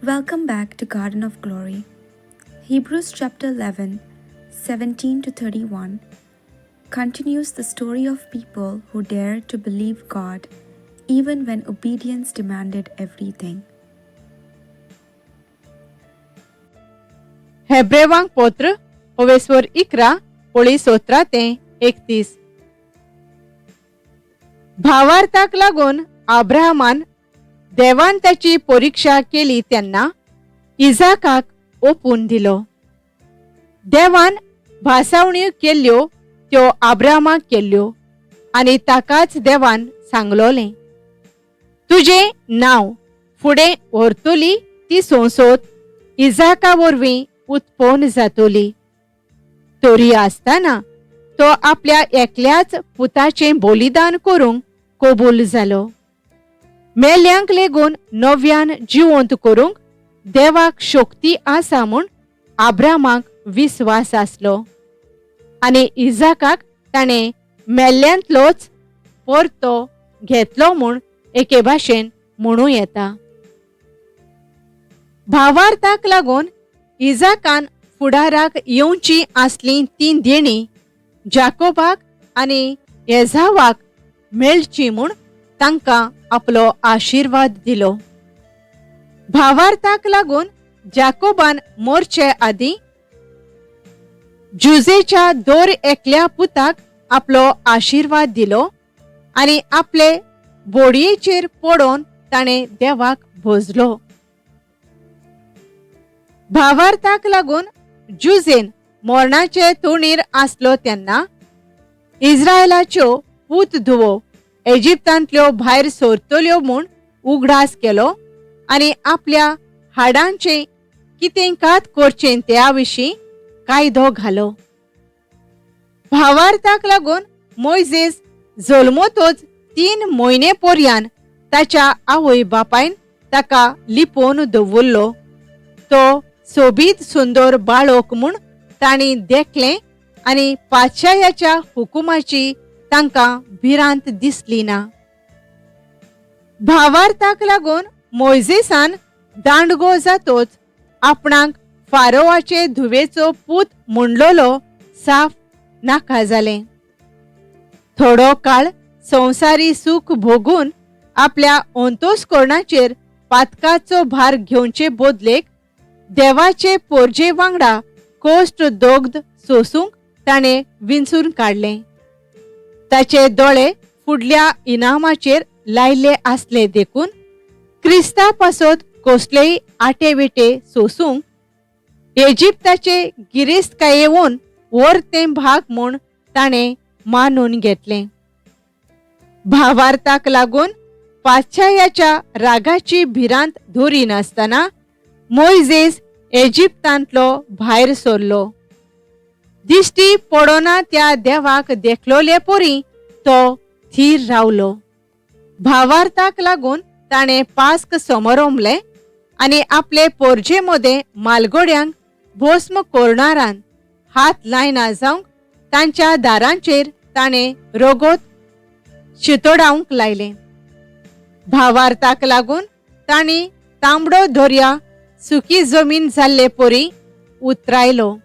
Welcome back to Garden of Glory. Hebrews chapter 11, 17 to 31 continues the story of people who dared to believe God even when obedience demanded everything. हेब्रेवांक पत्र होवेस्वर 11 पोळी 17 ते 31. भावार्थाक लागून अब्राहमान देवान त्याची परीक्षा केली त्यांना इजाकाक ओपून दिलो. देवान भासावण्यो केल्ल्यो त्यो अब्राहमाक केल्ल्यो आणि ताकाच देवान सांगलोलें, तुझे नाव फुडें व्हरतली ती संसोद इजाका वरवीं उत्पन्न जातली. तरी आसतना तो आपल्या एकल्याच पुताचें बलिदान करूंक कबूल जालो. मेल्यांक लेगून नव्यान जिवंत करूंक देवाक शक्ती आसा म्हूण अब्राहमाक विस्वास आसलो आनी इजाकाक ताणें मेल्ल्यांतलोच परतो घेतलो म्हूण एके भाशेन म्हणूं येता. भावार्थाक लागून इजाकान फुडाराक येवची आसली ती देणी जाकोबाक आनी एसावाक मेळची म्हूण तांकां आपलो आशीर्वाद दिलो. भावार्थाक लागून जाकोबान मोरचे आदीं जुजेच्या दोर एकल्या पुताक आपलो आशीर्वाद दिलो आनी आपले बोडयेचेर पडोवन ताणें देवाक भोजलो. भावार्थाक लागून जुजेन मोरणाचे तोणीर आसलो तेन्ना इस्रायलाच्यो पूत धुवो इजिप्तांतल्यो भायर सोरतल्यो म्हूण उगडास केलो आनी आपल्या हाडांचें कितेंकात करचें त्या विशीं कायदो घालो. भावार्थाक लागून मोइजेस जल्मतोच 3 म्हयने पर्यान ताच्या आवय बापायन ताका लिपोवन दवरलो. तो सोबीत सुंदर बाळोक म्हूण तांणी देखलें आनी पातशायाच्या हुकुमाची तांकां भिरांत दिसली ना. भावार्थाक लागून मोइजेसान दांडगो जातोच आपणाक फारोवाचे धुवेचो पूत म्हणलोलो साफ नाका जालें. थोडो काळ संवसारी सूख भोगून आपल्या अंतस्करणाचेर पातकाचो भार घेवचे बदलेक देवाचे पोरजे वांगडा कोश्ट दोग्ध सोसूंक ताणें विंचून काडलें. ताचे दोळे फुडल्या इनामाचेर लायले आसले देखून क्रिस्ता पासत कसलेय आटेवेटे सोसूंक इजिप्ताचे गिरेस्तकायेवून वर तें भाग म्हूण ताणें मानून घेतलें. भावार्थाक लागून पातशायाच्या रागाची भिरांत धोरी नासतना मोइजेस इजिप्तांतलो भायर सरलो. दिश्टी पडोना त्या देवाक देखलोले पोरी तो थीर रावलो. भावार्थाक लागून ताणें पास्क समोरमलें आनी आपले पोरजे मोदे मालगोड्यांक भस्म करणारान हात लायना जावंक तांच्या दारांचेर ताणें रोगोत शितोडावंक लायलें. भावार्थाक लागून तांणी तांबडो दर्या सुकी जमीन जाल्ले पोरी उतरायलो.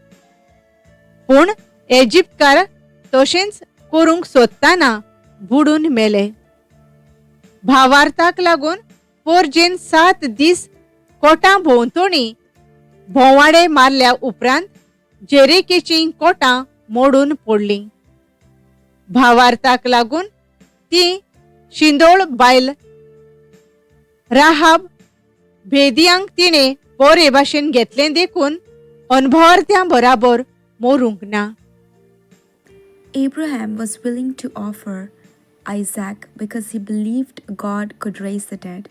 पूण इजिप्तकार तशेंच करूंक सोदताना बुडून मेले. भावार्थाक लागून पोरजेन 7 दीस कोटां भोंवतणी भोंवाडे मारल्या उपरांत जेरेकेचीं कोटां मोडून पडलीं. भावार्थाक लागून ती शिंदोळ बायल राहाब भेदियांक तिणें बरे भाशेन घेतलें देखून अनभवार्थ्यां बराबर मोरूंक ना. Abraham was willing to offer Isaac because he believed God could raise the dead.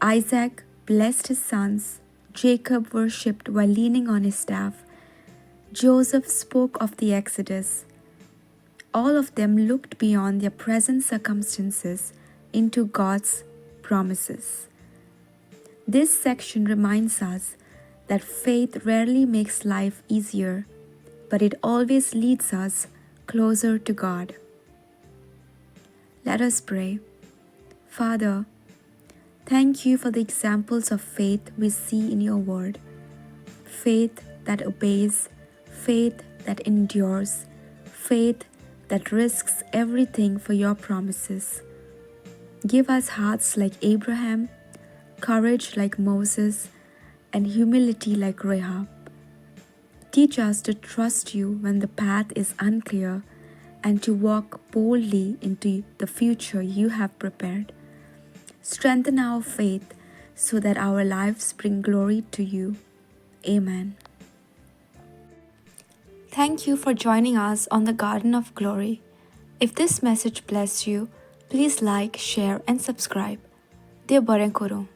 Isaac blessed his sons. Jacob worshipped while leaning on his staff. Joseph spoke of the Exodus. All of them looked beyond their present circumstances into God's promises. This section reminds us that faith rarely makes life easier, but it always leads us closer to God. Let us pray. Father, Thank you for the examples of faith we see in your word. Faith that obeys, faith that endures, faith that risks everything for your promises. Give us hearts like Abraham, courage like Moses, and humility like Rahab. Teach us to trust you when the path is unclear and to walk boldly into the future you have prepared. Strengthen our faith so that our lives bring glory to you. Amen. Thank you for joining us on the Garden of Glory. If this message blessed you, please like, share, and subscribe. Dear Baran Koro.